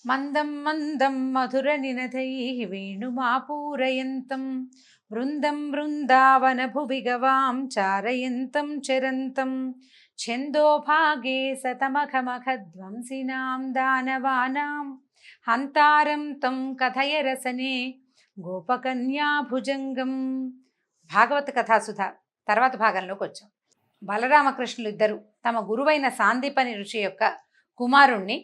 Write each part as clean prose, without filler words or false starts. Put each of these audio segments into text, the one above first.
మందం మందం మధురనినదైః వేణుమాపూరయంతం బృందం బృందావనభువి గవాం చారయంతం చరంతం ఛందోభాగే సతమఖమఖధ్వంసినాం దానవానాం హంతారం తం కథయ రసనే గోపకన్యా భుజంగం. భాగవత కథాసుధ తర్వాత భాగంలోకి వచ్చాం. బలరామకృష్ణులు ఇద్దరు తమ గురువైన సాందీపని ఋషి యొక్క కుమారుణ్ణి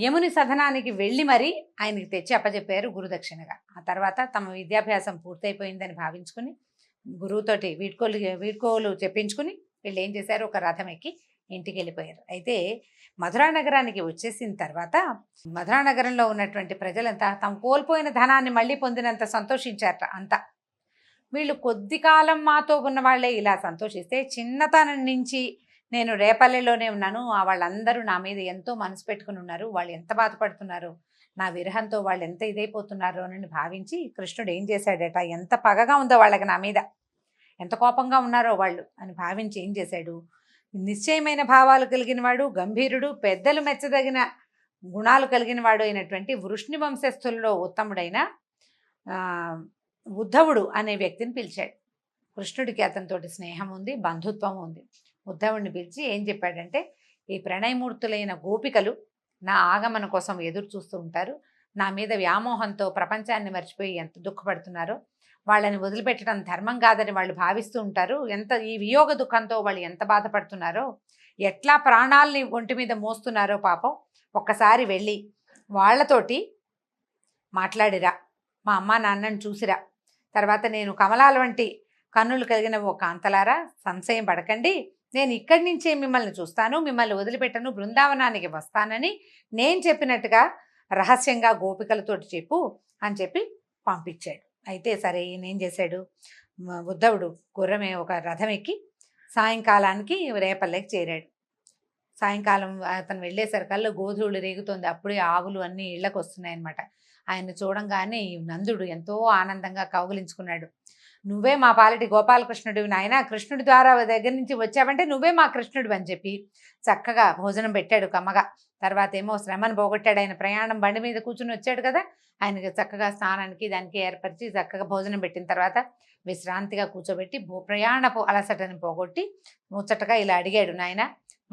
యముని సదనానికి వెళ్ళి మరీ ఆయనకి తెచ్చి అప్పచెప్పారు గురుదక్షిణగా. ఆ తర్వాత తమ విద్యాభ్యాసం పూర్తయిపోయిందని భావించుకుని గురువుతోటి వీడ్కోలు చెప్పించుకుని వీళ్ళు ఏం చేశారు, ఒక రథం ఎక్కి ఇంటికి వెళ్ళిపోయారు. అయితే మధురా నగరానికి వచ్చేసిన తర్వాత మధురా నగరంలో ఉన్నటువంటి ప్రజలంతా తాము కోల్పోయిన ధనాన్ని మళ్ళీ పొందినంత సంతోషించారట. అంతా వీళ్ళు కొద్ది కాలం మాతో ఉన్న వాళ్ళే ఇలా సంతోషిస్తే, చిన్నతనం నుంచి నేను రేపల్లెలోనే ఉన్నాను, వాళ్ళందరూ నా మీద ఎంతో మనసు పెట్టుకుని ఉన్నారు, వాళ్ళు ఎంత బాధపడుతున్నారు, నా విరహంతో వాళ్ళు ఎంత ఇదైపోతున్నారు అని భావించి కృష్ణుడు ఏం చేశాడట, ఎంత పగగా ఉందో వాళ్ళకి నా మీద, ఎంత కోపంగా ఉన్నారో వాళ్ళు అని భావించి ఏం చేశాడు, నిశ్చయమైన భావాలు కలిగిన వాడు, గంభీరుడు, పెద్దలు మెచ్చదగిన గుణాలు కలిగిన వాడు అయినటువంటి వృష్ణి వంశస్థుల్లో ఉత్తముడైన ఉద్ధవుడు అనే వ్యక్తిని పిలిచాడు. కృష్ణుడికి అతనితోటి స్నేహం ఉంది, బంధుత్వం ఉంది. ఉద్ధవుడిని పిలిచి ఏం చెప్పాడంటే, ఈ ప్రణయమూర్తులైన గోపికలు నా ఆగమన కోసం ఎదురు చూస్తూ ఉంటారు, నా మీద వ్యామోహంతో ప్రపంచాన్ని మర్చిపోయి ఎంత దుఃఖపడుతున్నారో, వాళ్ళని వదిలిపెట్టడం ధర్మం కాదని వాళ్ళు భావిస్తూ ఉంటారు, ఎంత ఈ వియోగ దుఃఖంతో వాళ్ళు ఎంత బాధపడుతున్నారో, ఎట్లా ప్రాణాలని ఒంటి మీద మోస్తున్నారో పాపం, ఒక్కసారి వెళ్ళి వాళ్ళతోటి మాట్లాడిరా, మా అమ్మ నాన్నని చూసిరా, తర్వాత నేను కమలాల వంటి కన్నులు కలిగిన ఓ కాంతలారా సంశయం పడకండి, నేను ఇక్కడి నుంచే మిమ్మల్ని చూస్తాను, మిమ్మల్ని వదిలిపెట్టను, బృందావనానికి వస్తానని నేను చెప్పినట్టుగా రహస్యంగా గోపికలతోటి చెప్పు అని చెప్పి పంపించాడు. అయితే సరే ఈయనేం చేశాడు, ఉద్ధవుడు గుర్రమే ఒక రథం ఎక్కి సాయంకాలానికి రేపల్లెకి చేరాడు. సాయంకాలం అతను వెళ్ళేసరికల్లా గోధువులు రేగుతోంది, అప్పుడే ఆవులు అన్నీ ఇళ్లకు వస్తున్నాయి అన్నమాట. ఆయన చూడంగానే నందుడు ఎంతో ఆనందంగా కౌగిలించుకున్నాడు. నువ్వే మా పాలటి గోపాలకృష్ణుడివి నాయన, కృష్ణుడి ద్వారా దగ్గర నుంచి వచ్చావంటే నువ్వే మా కృష్ణుడివి అని చెప్పి చక్కగా భోజనం పెట్టాడు కమ్మగా. తర్వాత ఏమో శ్రమను పోగొట్టాడు, ఆయన ప్రయాణం బండి మీద కూర్చుని వచ్చాడు కదా, ఆయనకి చక్కగా స్నానానికి దానికి ఏర్పరిచి చక్కగా భోజనం పెట్టిన తర్వాత విశ్రాంతిగా కూర్చోబెట్టి ప్రయాణపు అలసటని పోగొట్టి ముచ్చటగా ఇలా అడిగాడు, నాయన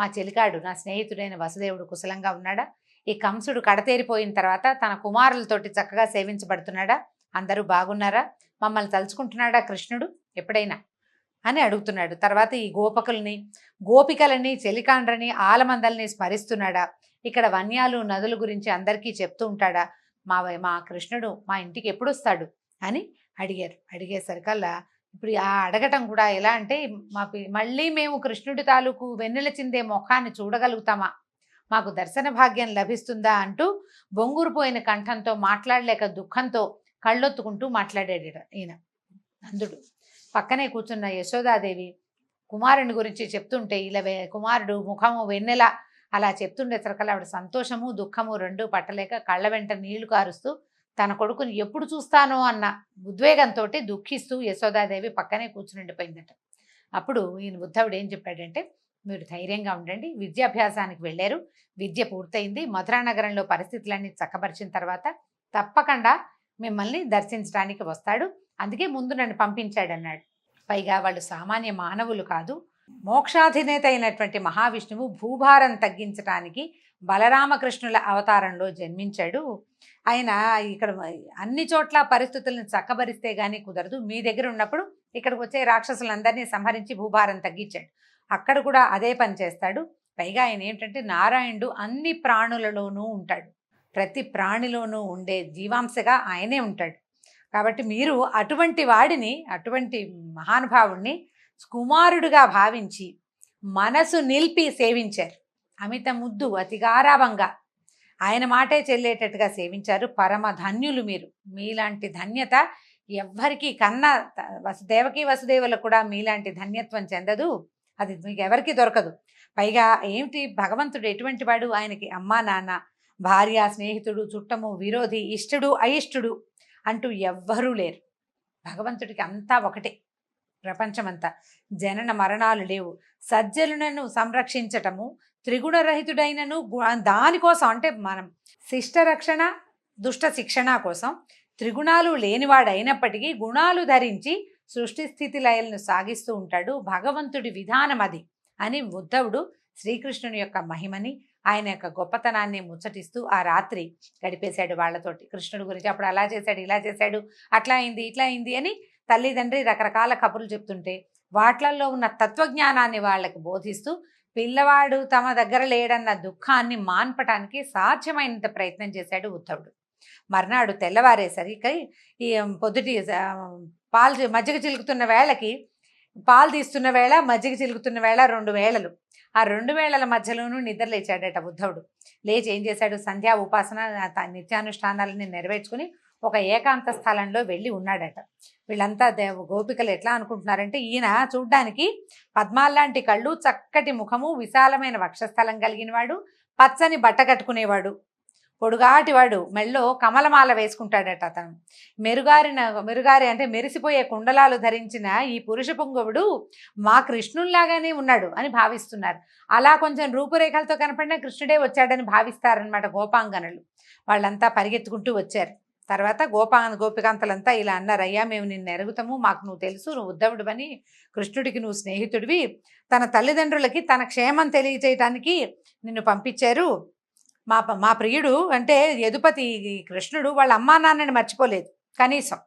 మా చెలికాడు నా స్నేహితుడైన వసుదేవుడు కుశలంగా ఉన్నాడా, ఈ కంసుడు కడతేరిపోయిన తర్వాత తన కుమారులతోటి చక్కగా సేవించబడుతున్నాడా, అందరూ బాగున్నారా, మమ్మల్ని తలుచుకుంటున్నాడా కృష్ణుడు ఎప్పుడైనా అని అడుగుతున్నాడు. తర్వాత ఈ గోపికలని చెలికాండ్రని ఆలమందల్ని స్మరిస్తున్నాడా, ఇక్కడ వన్యాలు నదుల గురించి అందరికీ చెప్తూ ఉంటాడా, మా కృష్ణుడు మా ఇంటికి ఎప్పుడు వస్తాడు అని అడిగారు. అడిగేసరికల్లా ఇప్పుడు ఆ అడగటం కూడా ఎలా అంటే, మళ్ళీ మేము కృష్ణుడి తాలూకు వెన్నెల చిందే ముఖాన్ని చూడగలుగుతామా, మాకు దర్శన భాగ్యం లభిస్తుందా అంటూ బొంగురుపోయిన కంఠంతో మాట్లాడలేక దుఃఖంతో కళ్ళొత్తుకుంటూ మాట్లాడాడు ఈయన నందుడు. పక్కనే కూర్చున్న యశోదాదేవి కుమారుని గురించి చెప్తుంటే ఇలా కుమారుడు ముఖము వెన్నెల అలా చెప్తుండేసరికల్లా ఆవిడ సంతోషము దుఃఖము రెండూ పట్టలేక కళ్ళ వెంట నీళ్లు కారుస్తూ తన కొడుకుని ఎప్పుడు చూస్తానో అన్న ఉద్వేగంతో దుఃఖిస్తూ యశోదాదేవి పక్కనే కూర్చునిండిపోయిందట. అప్పుడు ఈయన ఉద్ధవుడు ఏం చెప్పాడంటే, మీరు ధైర్యంగా ఉండండి, విద్యాభ్యాసానికి వెళ్ళారు, విద్య పూర్తయింది, మధురా నగరంలో పరిస్థితులన్నీ చక్కబరిచిన తర్వాత తప్పకుండా మిమ్మల్ని దర్శించడానికి వస్తాడు, అందుకే ముందు నన్ను పంపించాడు అన్నాడు. పైగా వాళ్ళు సామాన్య మానవులు కాదు, మోక్షాధినేత అయినటువంటి మహావిష్ణువు భూభారం తగ్గించడానికి బలరామకృష్ణుల అవతారంలో జన్మించాడు. ఆయన ఇక్కడ అన్ని చోట్ల పరిస్థితులను చక్కబరిస్తే గానీ కుదరదు, మీ దగ్గర ఉన్నప్పుడు ఇక్కడికి వచ్చే రాక్షసులందరినీ సంహరించి భూభారం తగ్గించాడు, అక్కడ కూడా అదే పని చేస్తాడు. పైగా ఆయన ఏంటంటే నారాయణుడు అన్ని ప్రాణులలోనూ ఉంటాడు, ప్రతి ప్రాణిలోనూ ఉండే జీవాంశగా ఆయనే ఉంటాడు. కాబట్టి మీరు అటువంటి వాడిని, అటువంటి మహానుభావుణ్ణి కుమారుడుగా భావించి మనసు నిలిపి సేవించారు. అమిత ముద్దు అతి గారాభంగా ఆయన మాటే చెల్లేటట్టుగా సేవించారు. పరమ ధన్యులు మీరు, మీలాంటి ధన్యత ఎవ్వరికీ కన్నా దేవకీ వసుదేవులకు కూడా మీలాంటి ధన్యత్వం చెందదు, అది మీకు ఎవరికి దొరకదు. పైగా ఏమిటి, భగవంతుడు ఎటువంటి వాడు, ఆయనకి అమ్మా నాన్న భార్య స్నేహితుడు చుట్టము విరోధి ఇష్టడు అయిష్టడు అంటూ ఎవ్వరూ లేరు, భగవంతుడికి అంతా ఒకటే. ప్రపంచమంతా. జనన మరణాలు లేవు. సజ్జనులను సంరక్షించటము, త్రిగుణరహితుడైనను దానికోసం అంటే మనం శిష్ట రక్షణ, దుష్ట శిక్షణ కోసం త్రిగుణాలు లేనివాడైనప్పటికీ గుణాలు ధరించి సృష్టి స్థితి లయలను సాగిస్తూ ఉంటాడు. భగవంతుడి విధానం అది అని ఉద్ధవుడు శ్రీకృష్ణుని యొక్క మహిమని, ఆయన యొక్క గొప్పతనాన్ని ముచ్చటిస్తూ ఆ రాత్రి గడిపేశాడు వాళ్ళతోటి. కృష్ణుడి గురించి అప్పుడు అలా చేశాడు, ఇలా చేశాడు, అట్లా అయింది, ఇట్లా అయింది అని తల్లిదండ్రి రకరకాల కబుర్లు చెప్తుంటే వాట్లల్లో ఉన్న తత్వజ్ఞానాన్ని వాళ్ళకి బోధిస్తూ పిల్లవాడు తమ దగ్గర లేడన్న దుఃఖాన్ని మాన్పటానికి సాధ్యమైనంత ప్రయత్నం చేశాడు ఉద్ధవుడు. మర్నాడు తెల్లవారేసరికి ఈ పొద్దుటి పాలు మజ్జిగ చిలుకుతున్న వేళకి, పాలు తీస్తున్న వేళ, మజ్జిగ చిలుకుతున్న వేళ 2 వేళలు. ఆ 2 వేళల మధ్యలోనూ నిద్ర లేచాడట ఉద్ధవుడు. లేచి ఏం చేశాడు? సంధ్యా ఉపాసన నిత్యానుష్ఠానాలని నెరవేర్చుకుని ఒక ఏకాంత స్థలంలో వెళ్ళి ఉన్నాడట. వీళ్ళంతా గోపికలు ఎట్లా అనుకుంటున్నారంటే, ఈయన చూడ్డానికి పద్మాల్లాంటి కళ్ళు, చక్కటి ముఖము, విశాలమైన వక్షస్థలం కలిగిన వాడు, పచ్చని బట్ట కట్టుకునేవాడు, పొడుగాటివాడు, మెళ్ళో కమలమాల వేసుకుంటాడట. అతను మెరుగారి అంటే మెరిసిపోయే కుండలాలు ధరించిన ఈ పురుష పుంగవుడు మా కృష్ణుల్లాగానే ఉన్నాడు అని భావిస్తున్నారు. అలా కొంచెం రూపురేఖలతో కనపడిన కృష్ణుడే వచ్చాడని భావిస్తారనమాట గోపాంగనులు. వాళ్ళంతా పరిగెత్తుకుంటూ వచ్చారు. తర్వాత గోపికాంతలంతా ఇలా అన్నారు, అయ్యా మేము నిన్ను ఎరుగుతాము, మాకు నువ్వు తెలుసు, నువ్వు ఉద్ధవుడు అని, కృష్ణుడికి నువ్వు స్నేహితుడివి, తన తల్లిదండ్రులకి తన క్షేమం తెలియజేయటానికి నిన్ను పంపించారు. మా ప్రియుడు అంటే యదుపతి కృష్ణుడు వాళ్ళ అమ్మా నాన్నని మర్చిపోలేదు, కనీసం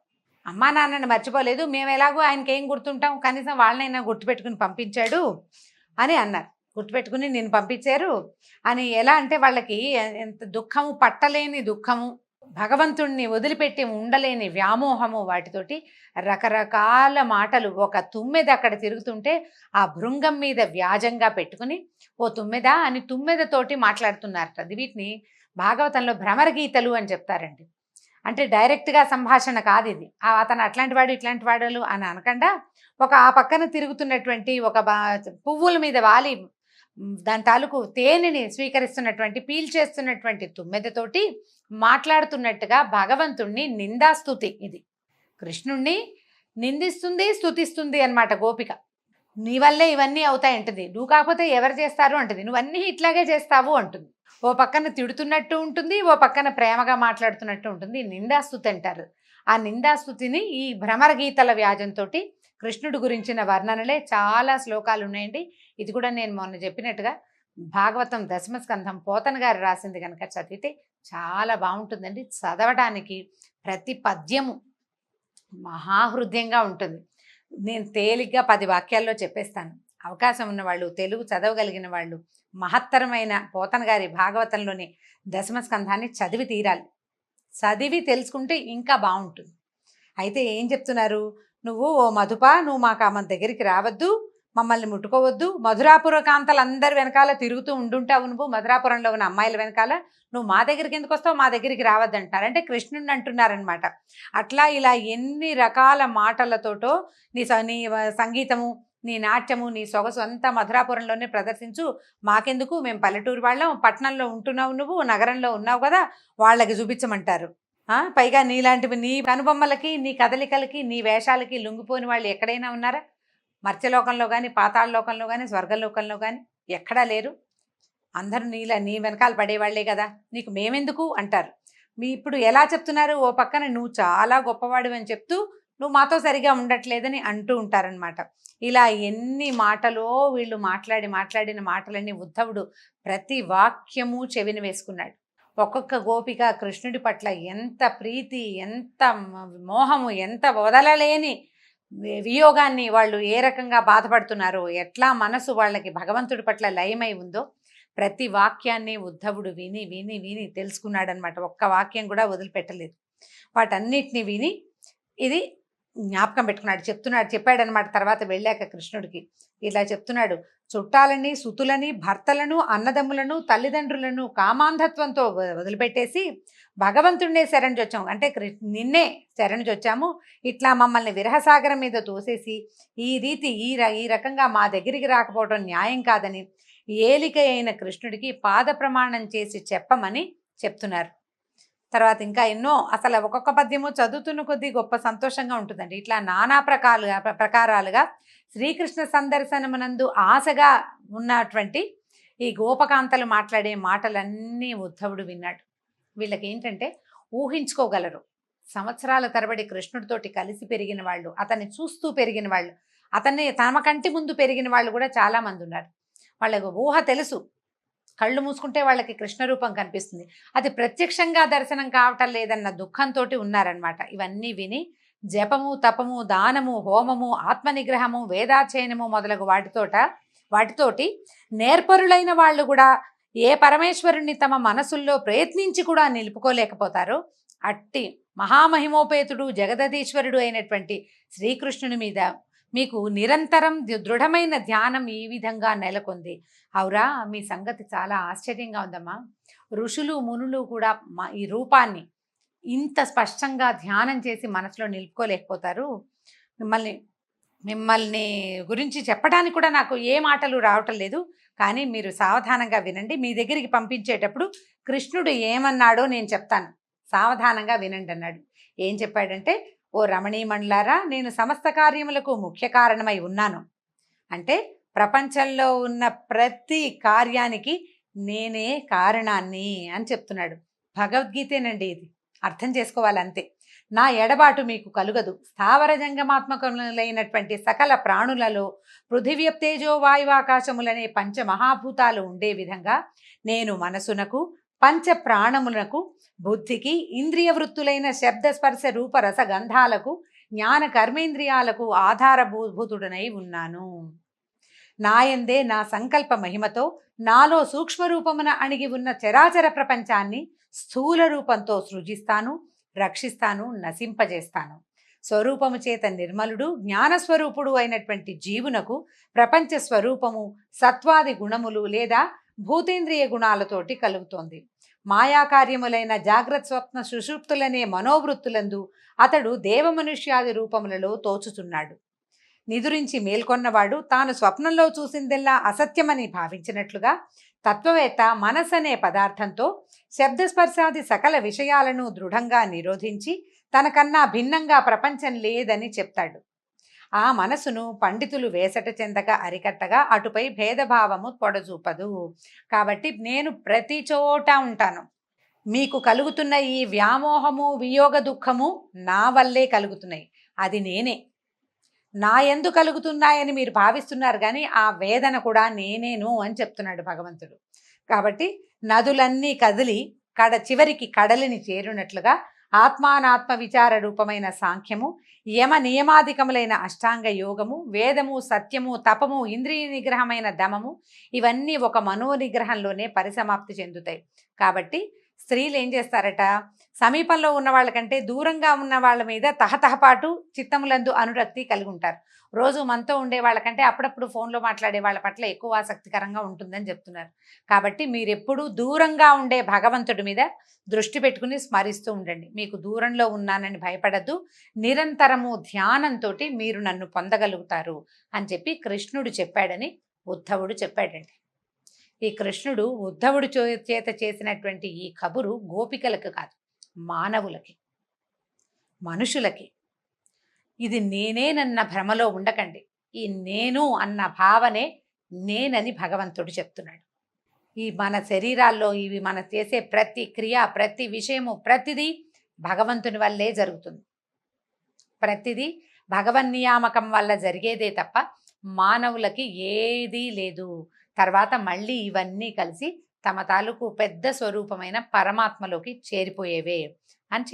అమ్మా నాన్నని మర్చిపోలేదు, మేము ఎలాగో ఆయనకి ఏం గుర్తుంటాం, కనీసం వాళ్ళనైనా గుర్తుపెట్టుకుని పంపించాడు అని అన్నారు. గుర్తుపెట్టుకుని నిన్ను పంపించారు అని. ఎలా అంటే వాళ్ళకి ఎంత దుఃఖము, పట్టలేని దుఃఖము, భగవంతుణ్ణి వదిలిపెట్టి ఉండలేని వ్యామోహము, వాటితోటి రకరకాల మాటలు. ఒక తుమ్మెద అక్కడ తిరుగుతుంటే ఆ భృంగం మీద వ్యాజంగా పెట్టుకుని ఓ తుమ్మెద అని తుమ్మెదతోటి మాట్లాడుతున్నారట. అది వీటిని భాగవతంలో భ్రమర గీతలు అని చెప్తారండి. అంటే డైరెక్ట్గా సంభాషణ కాదు ఇది. అతను అట్లాంటి వాడు ఇట్లాంటి వాడు అని అనకుండా ఒక ఆ పక్కన తిరుగుతున్నటువంటి ఒక పువ్వుల మీద వాలి దాని తాలూకు తేనెని స్వీకరిస్తున్నటువంటి, పీల్చేస్తున్నటువంటి తుమ్మెదతోటి మాట్లాడుతున్నట్టుగా భగవంతుణ్ణి నిందాస్తుతి. ఇది కృష్ణుణ్ణి నిందిస్తుంది, స్తుతిస్తుంది అనమాట గోపిక. నీ వల్లే ఇవన్నీ అవుతాయంటది, నువ్వు కాకపోతే ఎవరు చేస్తారు అంటది, నువ్వన్నీ ఇట్లాగే చేస్తావు అంటుంది. ఓ పక్కన తిడుతున్నట్టు ఉంటుంది, ఓ పక్కన ప్రేమగా మాట్లాడుతున్నట్టు ఉంటుంది. నిందాస్తుతి అంటారు. ఆ నిందాస్తుతిని ఈ భ్రమర గీతల వ్యాజంతో కృష్ణుడు గురించిన వర్ణనలే చాలా శ్లోకాలు ఉన్నాయండి. ఇది కూడా నేను మొన్న చెప్పినట్టుగా భాగవతం దశమ స్కంధం పోతన గారు రాసింది కనుక చదివితే చాలా బాగుంటుందండి. చదవడానికి ప్రతి పద్యము మహాహృదయంగా ఉంటుంది. నేను తేలిగ్గా 10 వాక్యాల్లో చెప్పేస్తాను. అవకాశం ఉన్నవాళ్ళు, తెలుగు చదవగలిగిన వాళ్ళు మహత్తరమైన పోతన గారి భాగవతంలోని దశమ స్కంధాన్ని చదివి తీరాలి. చదివి తెలుసుకుంటే ఇంకా బాగుంటుంది. అయితే ఏం చెప్తున్నారు? నువ్వు ఓ మధుప, నువ్వు మాకు ఆమె దగ్గరికి రావద్దు, మమ్మల్ని ముట్టుకోవద్దు, మధురాపుర కాంతలందరి వెనకాల తిరుగుతూ ఉండుంటావు, నువ్వు మధురాపురంలో ఉన్న అమ్మాయిల వెనకాల, నువ్వు మా దగ్గరికి ఎందుకు వస్తావు, మా దగ్గరికి రావద్దు అంటారు. అంటే కృష్ణుడిని అంటున్నారనమాట. అట్లా ఇలా ఎన్ని రకాల మాటలతోటో నీ సంగీతము, నీ నాట్యము, నీ సొగసు అంతా మధురాపురంలోనే ప్రదర్శించు, మాకెందుకు, మేము పల్లెటూరు వాళ్ళం, పట్టణంలో ఉంటున్నావు, నువ్వు నగరంలో ఉన్నావు కదా, వాళ్ళకి చూపించమంటారు. పైగా నీలాంటివి, నీ కనుబొమ్మలకి, నీ కదలికలకి, నీ వేషాలకి లొంగిపోని వాళ్ళు ఎక్కడైనా ఉన్నారా? మర్త్యలోకంలో కానీ, పాతాళ లోకంలో కానీ, స్వర్గలోకంలో కానీ ఎక్కడా లేరు. అందరూ నీ వెనకాల పడేవాళ్లే కదా, నీకు మేమెందుకు అంటారు. ఇప్పుడు ఎలా చెప్తున్నారు? ఓ పక్కన నువ్వు చాలా గొప్పవాడు అని చెప్తూ నువ్వు మాతో సరిగా ఉండట్లేదని అంటూ ఉంటారనమాట. ఇలా ఎన్ని మాటలో వీళ్ళు మాట్లాడిన మాటలన్నీ ఉద్ధవుడు ప్రతి వాక్యము చెవిని వేసుకున్నాడు. ఒక్కొక్క గోపిక కృష్ణుడి పట్ల ఎంత ప్రీతి, ఎంత మోహము, ఎంత వదలలేని వియోగాన్ని వాళ్ళు ఏ రకంగా బాధపడుతున్నారో, ఎట్లా మనసు వాళ్ళకి భగవంతుడి పట్ల లయమై ఉందో ప్రతి వాక్యాన్ని ఉద్ధవుడు విని విని విని తెలుసుకున్నాడనమాట. ఒక్క వాక్యం కూడా వదిలిపెట్టలేదు. వాటన్నిటిని విని ఇది జ్ఞాపకం పెట్టుకున్నాడు, చెప్పాడనమాట. తర్వాత వెళ్ళాక కృష్ణుడికి ఇలా చెప్తున్నాడు, చుట్టాలని, సుతులని, భర్తలను, అన్నదమ్ములను, తల్లిదండ్రులను కామాంధత్వంతో వదిలిపెట్టేసి భగవంతుడినే శరణుజొచ్చాము, అంటే నిన్నే శరణుజొచ్చాము. ఇట్లా మమ్మల్ని విరహసాగరం మీద తోసేసి ఈ రకంగా మా దగ్గరికి రాకపోవడం న్యాయం కాదని ఏలిక అయిన కృష్ణుడికి పాద ప్రమాణం చేసి చెప్పమని చెప్తున్నారు. తర్వాత ఇంకా ఎన్నో, అసలు ఒక్కొక్క పద్యము చదువుతున్న కొద్దీ గొప్ప సంతోషంగా ఉంటుందండి. ఇట్లా నానా ప్రకారాలుగా శ్రీకృష్ణ సందర్శనమునందు ఆశగా ఉన్నటువంటి ఈ గోపకాంతలు మాట్లాడే మాటలన్నీ ఉద్ధవుడు విన్నాడు. వీళ్ళకి ఏంటంటే ఊహించుకోగలరు. సంవత్సరాల తరబడి కృష్ణుడితోటి కలిసి పెరిగిన వాళ్ళు, అతన్ని చూస్తూ పెరిగిన వాళ్ళు, అతన్ని తమ కంటి ముందు పెరిగిన వాళ్ళు కూడా చాలామంది ఉన్నారు. వాళ్ళకు ఊహ తెలుసు. కళ్ళు మూసుకుంటే వాళ్ళకి కృష్ణ రూపం కనిపిస్తుంది, అది ప్రత్యక్షంగా దర్శనం కావటం లేదన్న దుఃఖంతో ఉన్నారనమాట. ఇవన్నీ విని జపము, తపము, దానము, హోమము, ఆత్మనిగ్రహము, వేదాధ్యయనము మొదలగు వాటితోటి నేర్పరులైన వాళ్ళు కూడా ఏ పరమేశ్వరుణ్ణి తమ మనసుల్లో ప్రయత్నించి కూడా నిలుపుకోలేకపోతారో అట్టి మహామహిమోపేతుడు జగదధీశ్వరుడు అయినటువంటి శ్రీకృష్ణుని మీద మీకు నిరంతరం దృఢమైన ధ్యానం ఈ విధంగా నెలకొంది. అవురా, మీ సంగతి చాలా ఆశ్చర్యంగా ఉందమ్మా. ఋషులు మునులు కూడా ఈ రూపాన్ని ఇంత స్పష్టంగా ధ్యానం చేసి మనసులో నిలుపుకోలేకపోతారు. మిమ్మల్ని గురించి చెప్పడానికి కూడా నాకు ఏ మాటలు రావటం లేదు. కానీ మీరు సావధానంగా వినండి. మీ దగ్గరికి పంపించేటప్పుడు కృష్ణుడు ఏమన్నాడో నేను చెప్తాను, సావధానంగా వినండి అన్నాడు. ఏం చెప్పాడంటే, ఓ రమణీమణులారా, నేను సమస్త కార్యములకు ముఖ్య కారణమై ఉన్నాను. అంటే ప్రపంచంలో ఉన్న ప్రతి కార్యానికి నేనే కారణాన్ని అని చెప్తున్నాడు. భగవద్గీతేనండి ఇది, అర్థం చేసుకోవాలంతే. నా ఎడబాటు మీకు కలుగదు. స్థావర జంగమాత్మకములైనటువంటి సకల ప్రాణులలో పృథివ్యప్తేజో వాయువాకాశములనే పంచమహాభూతాలు ఉండే విధంగా నేను మనసునకు, పంచ ప్రాణములకు, బుద్ధికి, ఇంద్రియ వృత్తులైన శబ్ద స్పర్శ రూప రస గంధాలకు, జ్ఞాన కర్మేంద్రియాలకు ఆధారభూతుడనై ఉన్నాను. నాయందే నా సంకల్ప మహిమతో నాలో సూక్ష్మరూపమున అణిగి ఉన్న చరాచర ప్రపంచాన్ని స్థూల రూపంతో సృజిస్తాను, రక్షిస్తాను, నశింపజేస్తాను. స్వరూపము చేత నిర్మలుడు, జ్ఞానస్వరూపుడు అయినటువంటి జీవునకు ప్రపంచ స్వరూపము సత్వాది గుణములు లేదా భూతేంద్రియ గుణాలతోటి కలుగుతోంది. మాయాకార్యములైన జాగ్రత్త స్వప్న సుషుప్తులనే మనోవృత్తులందు అతడు దేవమనుష్యాది రూపములలో తోచుతున్నాడు. నిదురించి మేల్కొన్నవాడు తాను స్వప్నంలో చూసిందెల్లా అసత్యమని భావించినట్లుగా తత్వవేత్త మనసనే పదార్థంతో శబ్దస్పర్శాది సకల విషయాలను దృఢంగా నిరోధించి తనకన్నా భిన్నంగా ప్రపంచం లేదని చెప్తాడు. ఆ మనసును పండితులు వేసట చెందక అరికట్టగా అటుపై భేదభావము పొడచూపదు. కాబట్టి నేను ప్రతి చోట ఉంటాను. మీకు కలుగుతున్న ఈ వ్యామోహము, వియోగ దుఃఖము నా వల్లే కలుగుతున్నాయి, అది నేనే. నా యందు కలుగుతున్నాయని మీరు భావిస్తున్నారు, కానీ ఆ వేదన కూడా నేనేను అని చెప్తున్నాడు భగవంతుడు. కాబట్టి నదులన్నీ కదిలి చివరికి కడలిని చేరునట్లుగా ఆత్మానాత్మ విచార రూపమైన సాంఖ్యము, యమ నియమాధికములైన అష్టాంగ యోగము, వేదము, సత్యము, తపము, ఇంద్రియ నిగ్రహమైన దమము, ఇవన్నీ ఒక మనోనిగ్రహంలోనే పరిసమాప్తి చెందుతాయి. కాబట్టి స్త్రీలు ఏం చేస్తారట, సమీపంలో ఉన్న వాళ్ళకంటే దూరంగా ఉన్న వాళ్ళ మీద తహతహపాటు చిత్తములందు అనురక్తి కలిగి ఉంటారు. రోజు మనతో ఉండే వాళ్ళకంటే అప్పుడప్పుడు ఫోన్లో మాట్లాడే వాళ్ళ పట్ల ఎక్కువ ఆసక్తికరంగా ఉంటుందని చెప్తున్నారు. కాబట్టి మీరెప్పుడూ దూరంగా ఉండే భగవంతుడి మీద దృష్టి పెట్టుకుని స్మరిస్తూ ఉండండి. మీకు దూరంలో ఉన్నానని భయపడద్దు, నిరంతరము ధ్యానంతో మీరు నన్ను పొందగలుగుతారు అని చెప్పి కృష్ణుడు చెప్పాడని ఉద్ధవుడు చెప్పాడండి. ఈ కృష్ణుడు ఉద్ధవుడు చేత చేసినటువంటి ఈ కబురు గోపికలకు కాదు, మానవులకి, మనుషులకి. ఇది నేనేనన్న భ్రమలో ఉండకండి. ఈ నేను అన్న భావనే నేనని భగవంతుడు చెప్తున్నాడు. ఈ మన శరీరాల్లో ఇవి మన చేసే ప్రతి క్రియ, ప్రతి విషయము, ప్రతిదీ భగవంతుని వల్లే జరుగుతుంది. ప్రతిదీ భగవన్నియామకం వల్ల జరిగేదే తప్ప మానవులకి ఏదీ లేదు. తర్వాత మళ్ళీ ఇవన్నీ కలిసి తమ తాలూకు పెద్ద స్వరూపమైన పరమాత్మలోకి చేరిపోయేవే అని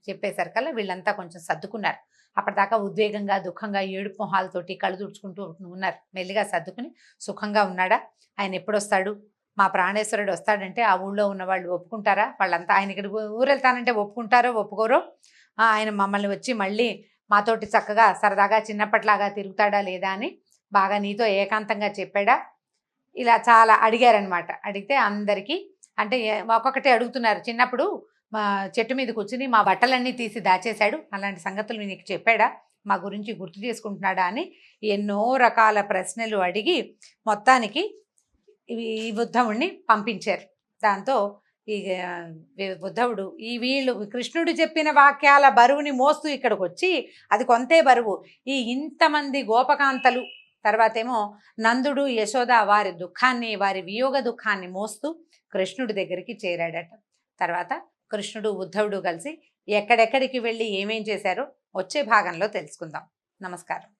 చెప్పేసరికల్లా వీళ్ళంతా కొంచెం సర్దుకున్నారు. అప్పటిదాకా ఉద్వేగంగా, దుఃఖంగా, ఏడుపు మొహాలతోటి కళ్ళు తుడుచుకుంటూ ఉన్నారు. మెల్లిగా సర్దుకుని సుఖంగా ఉన్నాడా, ఆయన ఎప్పుడు వస్తాడు, మా ప్రాణేశ్వరుడు వస్తాడంటే ఆ ఊళ్ళో ఉన్న వాళ్ళు ఒప్పుకుంటారా, వాళ్ళంతా ఆయన ఇక్కడ ఊరు వెళ్తానంటే ఒప్పుకుంటారో ఒప్పుకోరో, ఆయన మమ్మల్ని వచ్చి మళ్ళీ మాతోటి చక్కగా సరదాగా చిన్నప్పట్లాగా తిరుగుతాడా లేదా అని బాగా నీతో ఏకాంతంగా చెప్పాడా, ఇలా చాలా అడిగారనమాట. అడిగితే అందరికీ అంటే ఒక్కొక్కటే అడుగుతున్నారు. చిన్నప్పుడు మా చెట్టు మీద కూర్చుని మా బట్టలన్నీ తీసి దాచేశాడు, అలాంటి సంగతులు నీకు చెప్పాడా, మా గురించి గుర్తు చేసుకుంటున్నాడా అని ఎన్నో రకాల ప్రశ్నలు అడిగి మొత్తానికి ఈ ఉద్ధవుణ్ణి పంపించారు. దాంతో ఈ ఉద్ధవుడు వీళ్ళు కృష్ణుడు చెప్పిన వాక్యాల బరువుని మోస్తూ ఇక్కడికి వచ్చి, అది కొంతే బరువు, ఈ ఇంతమంది గోపకాంతలు తర్వాత ఏమో నందుడు యశోద వారి దుఃఖాన్ని, వారి వియోగ దుఃఖాన్ని మోస్తూ కృష్ణుడి దగ్గరికి చేరాడట. తర్వాత కృష్ణుడు ఉద్ధవుడు కలిసి ఎక్కడెక్కడికి వెళ్ళి ఏమేం చేశారో వచ్చే భాగంలో తెలుసుకుందాం. నమస్కారం.